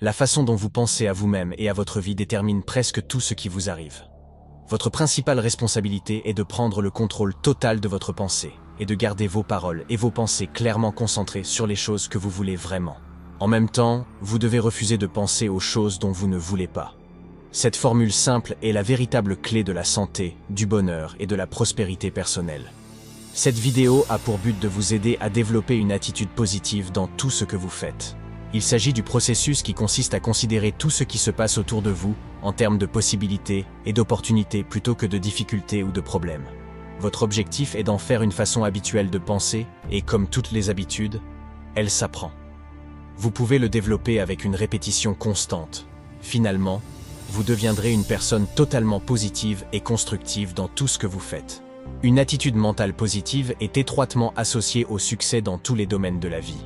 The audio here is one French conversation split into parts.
La façon dont vous pensez à vous-même et à votre vie détermine presque tout ce qui vous arrive. Votre principale responsabilité est de prendre le contrôle total de votre pensée et de garder vos paroles et vos pensées clairement concentrées sur les choses que vous voulez vraiment. En même temps, vous devez refuser de penser aux choses dont vous ne voulez pas. Cette formule simple est la véritable clé de la santé, du bonheur et de la prospérité personnelle. Cette vidéo a pour but de vous aider à développer une attitude positive dans tout ce que vous faites. Il s'agit du processus qui consiste à considérer tout ce qui se passe autour de vous en termes de possibilités et d'opportunités plutôt que de difficultés ou de problèmes. Votre objectif est d'en faire une façon habituelle de penser et comme toutes les habitudes, elle s'apprend. Vous pouvez le développer avec une répétition constante. Finalement, vous deviendrez une personne totalement positive et constructive dans tout ce que vous faites. Une attitude mentale positive est étroitement associée au succès dans tous les domaines de la vie.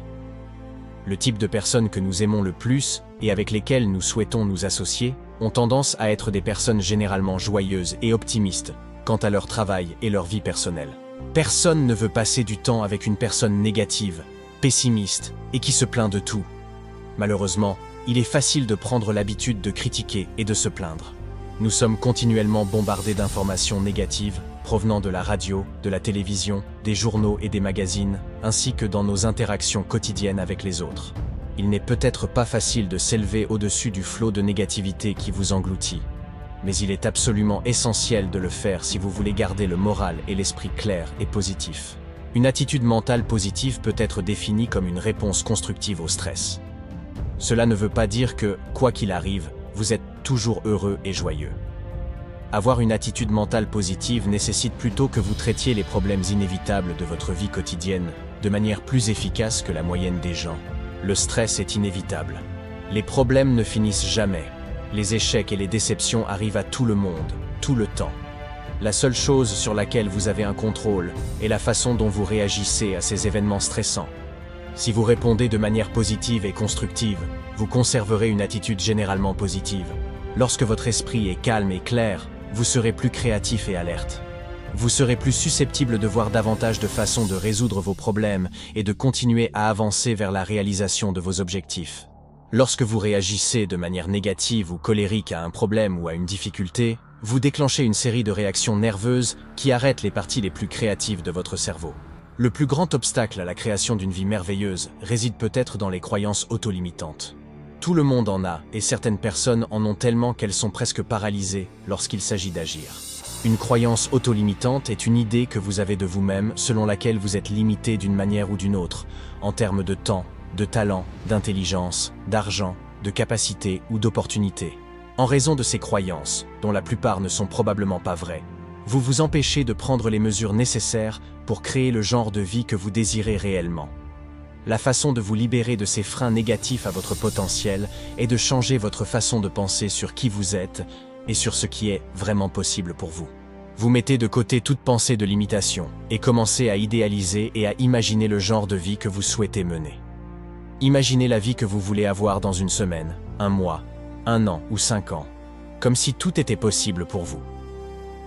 Le type de personnes que nous aimons le plus et avec lesquelles nous souhaitons nous associer ont tendance à être des personnes généralement joyeuses et optimistes quant à leur travail et leur vie personnelle. Personne ne veut passer du temps avec une personne négative, pessimiste et qui se plaint de tout. Malheureusement, il est facile de prendre l'habitude de critiquer et de se plaindre. Nous sommes continuellement bombardés d'informations négatives provenant de la radio, de la télévision, des journaux et des magazines, ainsi que dans nos interactions quotidiennes avec les autres. Il n'est peut-être pas facile de s'élever au-dessus du flot de négativité qui vous engloutit, mais il est absolument essentiel de le faire si vous voulez garder le moral et l'esprit clair et positif. Une attitude mentale positive peut être définie comme une réponse constructive au stress. Cela ne veut pas dire que, quoi qu'il arrive, vous êtes toujours heureux et joyeux. Avoir une attitude mentale positive nécessite plutôt que vous traitiez les problèmes inévitables de votre vie quotidienne de manière plus efficace que la moyenne des gens. Le stress est inévitable. Les problèmes ne finissent jamais. Les échecs et les déceptions arrivent à tout le monde, tout le temps. La seule chose sur laquelle vous avez un contrôle est la façon dont vous réagissez à ces événements stressants. Si vous répondez de manière positive et constructive, vous conserverez une attitude généralement positive. Lorsque votre esprit est calme et clair, vous serez plus créatif et alerte. Vous serez plus susceptible de voir davantage de façons de résoudre vos problèmes et de continuer à avancer vers la réalisation de vos objectifs. Lorsque vous réagissez de manière négative ou colérique à un problème ou à une difficulté, vous déclenchez une série de réactions nerveuses qui arrêtent les parties les plus créatives de votre cerveau. Le plus grand obstacle à la création d'une vie merveilleuse réside peut-être dans les croyances autolimitantes. Tout le monde en a, et certaines personnes en ont tellement qu'elles sont presque paralysées lorsqu'il s'agit d'agir. Une croyance autolimitante est une idée que vous avez de vous-même selon laquelle vous êtes limité d'une manière ou d'une autre, en termes de temps, de talent, d'intelligence, d'argent, de capacité ou d'opportunité. En raison de ces croyances, dont la plupart ne sont probablement pas vraies, vous vous empêchez de prendre les mesures nécessaires pour créer le genre de vie que vous désirez réellement. La façon de vous libérer de ces freins négatifs à votre potentiel est de changer votre façon de penser sur qui vous êtes et sur ce qui est vraiment possible pour vous. Vous mettez de côté toute pensée de limitation et commencez à idéaliser et à imaginer le genre de vie que vous souhaitez mener. Imaginez la vie que vous voulez avoir dans une semaine, un mois, un an ou 5 ans, comme si tout était possible pour vous.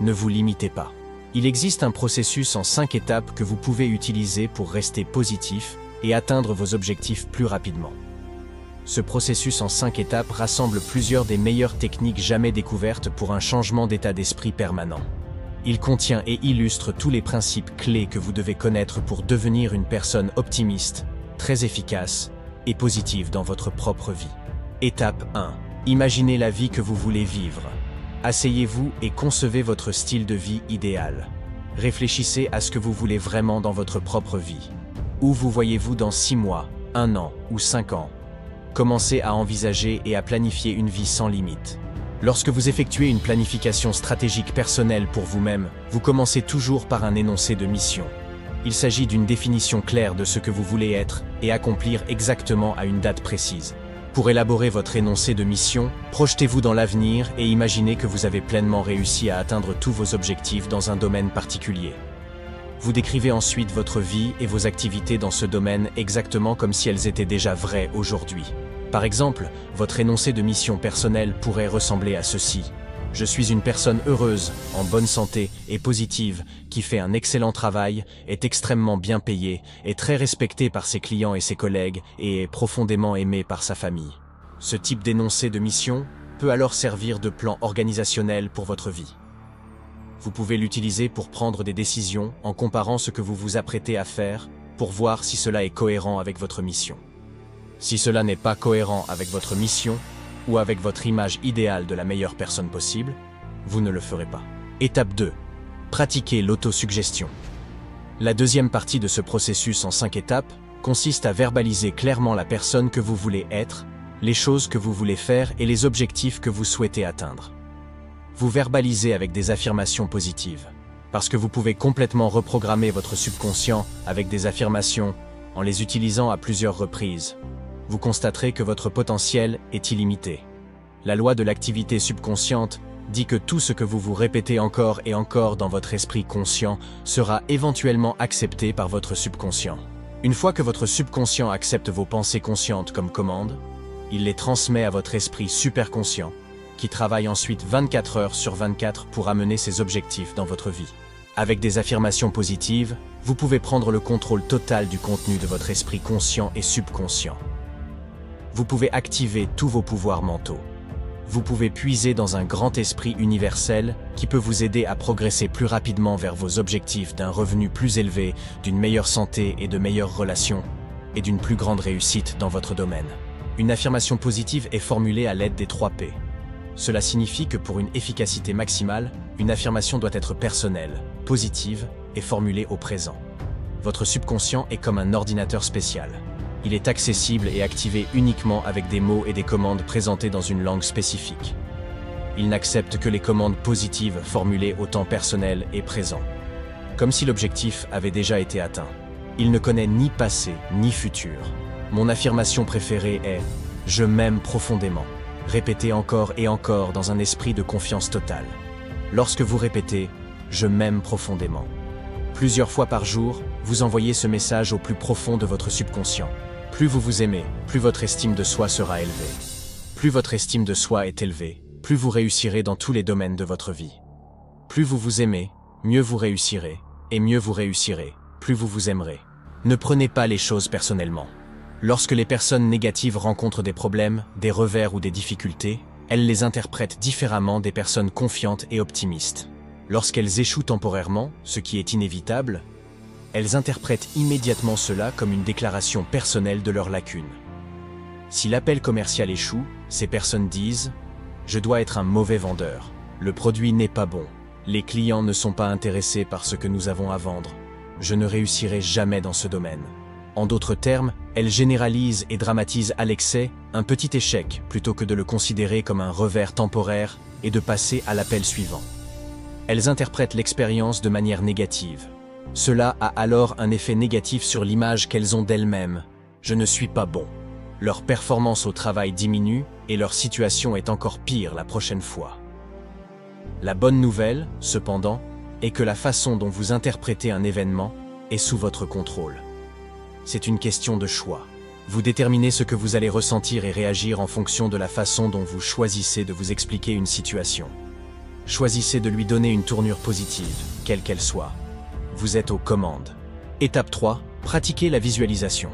Ne vous limitez pas. Il existe un processus en 5 étapes que vous pouvez utiliser pour rester positif et atteindre vos objectifs plus rapidement. Ce processus en 5 étapes rassemble plusieurs des meilleures techniques jamais découvertes pour un changement d'état d'esprit permanent. Il contient et illustre tous les principes clés que vous devez connaître pour devenir une personne optimiste, très efficace et positive dans votre propre vie. Étape 1. Imaginez la vie que vous voulez vivre. Asseyez-vous et concevez votre style de vie idéal. Réfléchissez à ce que vous voulez vraiment dans votre propre vie. Où vous voyez-vous dans 6 mois, 1 an ou 5 ans? Commencez à envisager et à planifier une vie sans limite. Lorsque vous effectuez une planification stratégique personnelle pour vous-même, vous commencez toujours par un énoncé de mission. Il s'agit d'une définition claire de ce que vous voulez être et accomplir exactement à une date précise. Pour élaborer votre énoncé de mission, projetez-vous dans l'avenir et imaginez que vous avez pleinement réussi à atteindre tous vos objectifs dans un domaine particulier. Vous décrivez ensuite votre vie et vos activités dans ce domaine exactement comme si elles étaient déjà vraies aujourd'hui. Par exemple, votre énoncé de mission personnelle pourrait ressembler à ceci. Je suis une personne heureuse, en bonne santé et positive, qui fait un excellent travail, est extrêmement bien payée, est très respectée par ses clients et ses collègues et est profondément aimée par sa famille. Ce type d'énoncé de mission peut alors servir de plan organisationnel pour votre vie. Vous pouvez l'utiliser pour prendre des décisions en comparant ce que vous vous apprêtez à faire pour voir si cela est cohérent avec votre mission. Si cela n'est pas cohérent avec votre mission ou avec votre image idéale de la meilleure personne possible, vous ne le ferez pas. Étape 2. Pratiquez l'autosuggestion. La deuxième partie de ce processus en 5 étapes consiste à verbaliser clairement la personne que vous voulez être, les choses que vous voulez faire et les objectifs que vous souhaitez atteindre. Vous verbalisez avec des affirmations positives, parce que vous pouvez complètement reprogrammer votre subconscient avec des affirmations en les utilisant à plusieurs reprises. Vous constaterez que votre potentiel est illimité. La loi de l'activité subconsciente dit que tout ce que vous vous répétez encore et encore dans votre esprit conscient sera éventuellement accepté par votre subconscient. Une fois que votre subconscient accepte vos pensées conscientes comme commande, il les transmet à votre esprit superconscient, qui travaille ensuite 24 heures sur 24 pour amener ses objectifs dans votre vie. Avec des affirmations positives, vous pouvez prendre le contrôle total du contenu de votre esprit conscient et subconscient. Vous pouvez activer tous vos pouvoirs mentaux. Vous pouvez puiser dans un grand esprit universel qui peut vous aider à progresser plus rapidement vers vos objectifs d'un revenu plus élevé, d'une meilleure santé et de meilleures relations, et d'une plus grande réussite dans votre domaine. Une affirmation positive est formulée à l'aide des 3 P. Cela signifie que pour une efficacité maximale, une affirmation doit être personnelle, positive et formulée au présent. Votre subconscient est comme un ordinateur spécial. Il est accessible et activé uniquement avec des mots et des commandes présentés dans une langue spécifique. Il n'accepte que les commandes positives formulées au temps personnel et présent, comme si l'objectif avait déjà été atteint. Il ne connaît ni passé ni futur. Mon affirmation préférée est « Je m'aime profondément ». Répétez encore et encore dans un esprit de confiance totale. Lorsque vous répétez « Je m'aime profondément », plusieurs fois par jour, vous envoyez ce message au plus profond de votre subconscient. Plus vous vous aimez, plus votre estime de soi sera élevée. Plus votre estime de soi est élevée, plus vous réussirez dans tous les domaines de votre vie. Plus vous vous aimez, mieux vous réussirez, et mieux vous réussirez, plus vous vous aimerez. Ne prenez pas les choses personnellement. Lorsque les personnes négatives rencontrent des problèmes, des revers ou des difficultés, elles les interprètent différemment des personnes confiantes et optimistes. Lorsqu'elles échouent temporairement, ce qui est inévitable, elles interprètent immédiatement cela comme une déclaration personnelle de leurs lacunes. Si l'appel commercial échoue, ces personnes disent « Je dois être un mauvais vendeur. Le produit n'est pas bon. Les clients ne sont pas intéressés par ce que nous avons à vendre. Je ne réussirai jamais dans ce domaine. » En d'autres termes, elles généralisent et dramatisent à l'excès un petit échec plutôt que de le considérer comme un revers temporaire et de passer à l'appel suivant. Elles interprètent l'expérience de manière négative. Cela a alors un effet négatif sur l'image qu'elles ont d'elles-mêmes. Je ne suis pas bon. Leur performance au travail diminue et leur situation est encore pire la prochaine fois. La bonne nouvelle, cependant, est que la façon dont vous interprétez un événement est sous votre contrôle. C'est une question de choix. Vous déterminez ce que vous allez ressentir et réagir en fonction de la façon dont vous choisissez de vous expliquer une situation. Choisissez de lui donner une tournure positive, quelle qu'elle soit. Vous êtes aux commandes. Étape 3. Pratiquez la visualisation.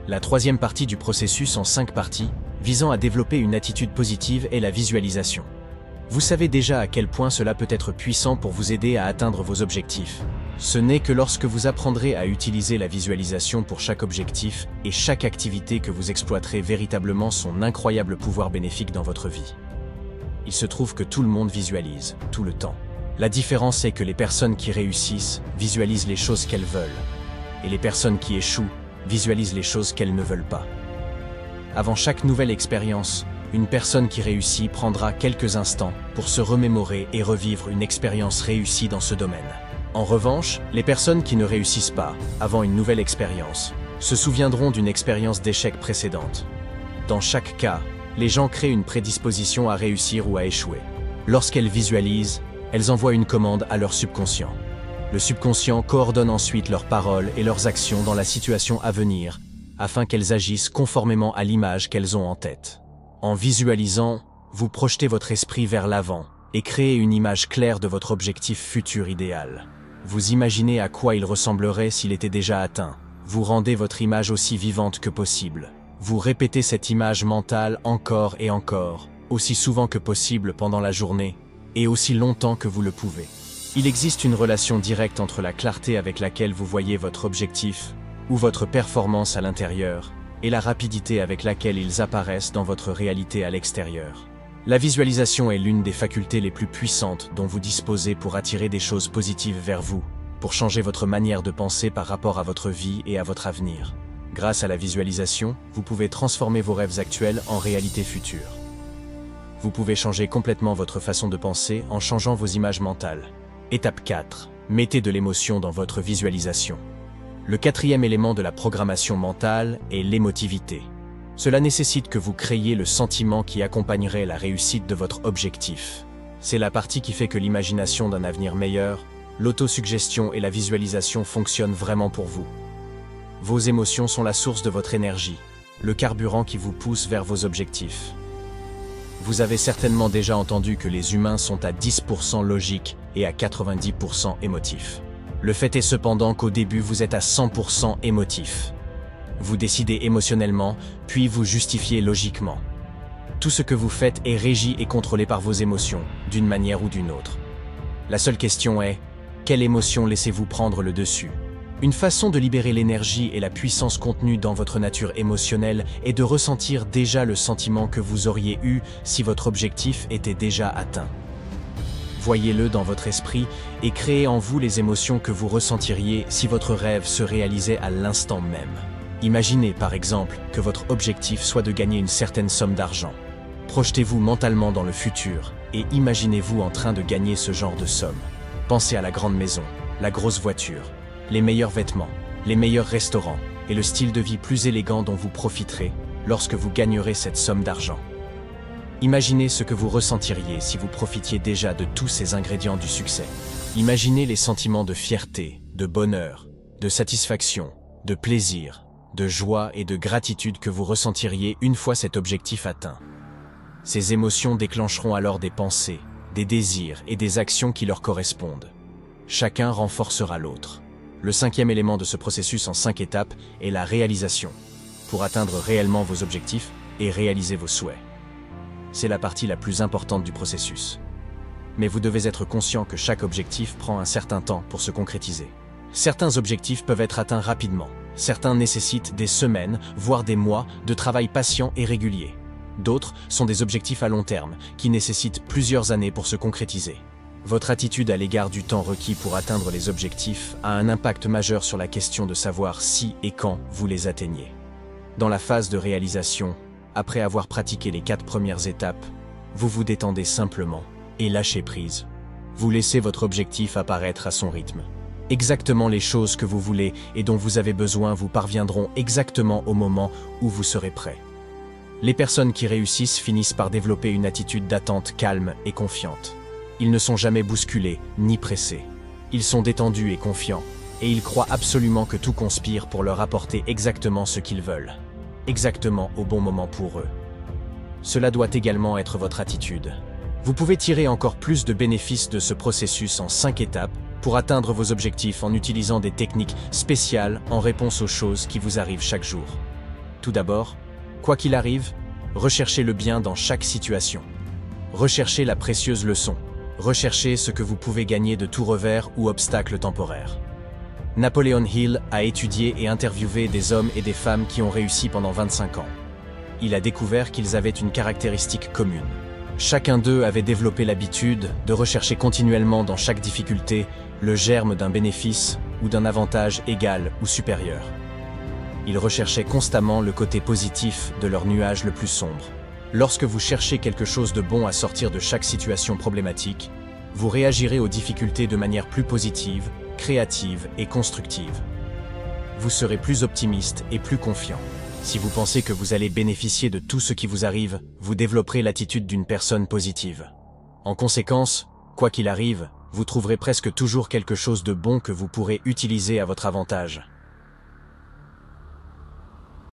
La troisième partie du processus en 5 parties, visant à développer une attitude positive est la visualisation. Vous savez déjà à quel point cela peut être puissant pour vous aider à atteindre vos objectifs. Ce n'est que lorsque vous apprendrez à utiliser la visualisation pour chaque objectif et chaque activité que vous exploiterez véritablement son incroyable pouvoir bénéfique dans votre vie. Il se trouve que tout le monde visualise, tout le temps. La différence est que les personnes qui réussissent visualisent les choses qu'elles veulent, et les personnes qui échouent visualisent les choses qu'elles ne veulent pas. Avant chaque nouvelle expérience, une personne qui réussit prendra quelques instants pour se remémorer et revivre une expérience réussie dans ce domaine. En revanche, les personnes qui ne réussissent pas, avant une nouvelle expérience, se souviendront d'une expérience d'échec précédente. Dans chaque cas, les gens créent une prédisposition à réussir ou à échouer. Lorsqu'elles visualisent, elles envoient une commande à leur subconscient. Le subconscient coordonne ensuite leurs paroles et leurs actions dans la situation à venir, afin qu'elles agissent conformément à l'image qu'elles ont en tête. En visualisant, vous projetez votre esprit vers l'avant et créez une image claire de votre objectif futur idéal. Vous imaginez à quoi il ressemblerait s'il était déjà atteint. Vous rendez votre image aussi vivante que possible. Vous répétez cette image mentale encore et encore, aussi souvent que possible pendant la journée, et aussi longtemps que vous le pouvez. Il existe une relation directe entre la clarté avec laquelle vous voyez votre objectif, ou votre performance à l'intérieur, et la rapidité avec laquelle ils apparaissent dans votre réalité à l'extérieur. La visualisation est l'une des facultés les plus puissantes dont vous disposez pour attirer des choses positives vers vous, pour changer votre manière de penser par rapport à votre vie et à votre avenir. Grâce à la visualisation, vous pouvez transformer vos rêves actuels en réalité future. Vous pouvez changer complètement votre façon de penser en changeant vos images mentales. Étape 4. Mettez de l'émotion dans votre visualisation. Le quatrième élément de la programmation mentale est l'émotivité. Cela nécessite que vous créiez le sentiment qui accompagnerait la réussite de votre objectif. C'est la partie qui fait que l'imagination d'un avenir meilleur, l'autosuggestion et la visualisation fonctionnent vraiment pour vous. Vos émotions sont la source de votre énergie, le carburant qui vous pousse vers vos objectifs. Vous avez certainement déjà entendu que les humains sont à 10% logiques et à 90% émotifs. Le fait est cependant qu'au début vous êtes à 100% émotif. Vous décidez émotionnellement, puis vous justifiez logiquement. Tout ce que vous faites est régi et contrôlé par vos émotions, d'une manière ou d'une autre. La seule question est, quelle émotion laissez-vous prendre le dessus ? Une façon de libérer l'énergie et la puissance contenue dans votre nature émotionnelle est de ressentir déjà le sentiment que vous auriez eu si votre objectif était déjà atteint. Voyez-le dans votre esprit et créez en vous les émotions que vous ressentiriez si votre rêve se réalisait à l'instant même. Imaginez par exemple que votre objectif soit de gagner une certaine somme d'argent. Projetez-vous mentalement dans le futur et imaginez-vous en train de gagner ce genre de somme. Pensez à la grande maison, la grosse voiture, les meilleurs vêtements, les meilleurs restaurants et le style de vie plus élégant dont vous profiterez lorsque vous gagnerez cette somme d'argent. Imaginez ce que vous ressentiriez si vous profitiez déjà de tous ces ingrédients du succès. Imaginez les sentiments de fierté, de bonheur, de satisfaction, de plaisir, de joie et de gratitude que vous ressentiriez une fois cet objectif atteint. Ces émotions déclencheront alors des pensées, des désirs et des actions qui leur correspondent. Chacun renforcera l'autre. Le cinquième élément de ce processus en 5 étapes est la réalisation, pour atteindre réellement vos objectifs et réaliser vos souhaits. C'est la partie la plus importante du processus. Mais vous devez être conscient que chaque objectif prend un certain temps pour se concrétiser. Certains objectifs peuvent être atteints rapidement. Certains nécessitent des semaines, voire des mois, de travail patient et régulier. D'autres sont des objectifs à long terme, qui nécessitent plusieurs années pour se concrétiser. Votre attitude à l'égard du temps requis pour atteindre les objectifs a un impact majeur sur la question de savoir si et quand vous les atteignez. Dans la phase de réalisation, après avoir pratiqué les 4 premières étapes, vous vous détendez simplement et lâchez prise. Vous laissez votre objectif apparaître à son rythme. Exactement les choses que vous voulez et dont vous avez besoin vous parviendront exactement au moment où vous serez prêt. Les personnes qui réussissent finissent par développer une attitude d'attente calme et confiante. Ils ne sont jamais bousculés ni pressés. Ils sont détendus et confiants, et ils croient absolument que tout conspire pour leur apporter exactement ce qu'ils veulent, exactement au bon moment pour eux. Cela doit également être votre attitude. Vous pouvez tirer encore plus de bénéfices de ce processus en 5 étapes pour atteindre vos objectifs en utilisant des techniques spéciales en réponse aux choses qui vous arrivent chaque jour. Tout d'abord, quoi qu'il arrive, recherchez le bien dans chaque situation. Recherchez la précieuse leçon. Recherchez ce que vous pouvez gagner de tout revers ou obstacle temporaire. Napoleon Hill a étudié et interviewé des hommes et des femmes qui ont réussi pendant 25 ans. Il a découvert qu'ils avaient une caractéristique commune. Chacun d'eux avait développé l'habitude de rechercher continuellement dans chaque difficulté le germe d'un bénéfice ou d'un avantage égal ou supérieur. Ils recherchaient constamment le côté positif de leur nuage le plus sombre. Lorsque vous cherchez quelque chose de bon à sortir de chaque situation problématique, vous réagirez aux difficultés de manière plus positive, créative et constructive. Vous serez plus optimiste et plus confiant. Si vous pensez que vous allez bénéficier de tout ce qui vous arrive, vous développerez l'attitude d'une personne positive. En conséquence, quoi qu'il arrive, vous trouverez presque toujours quelque chose de bon que vous pourrez utiliser à votre avantage.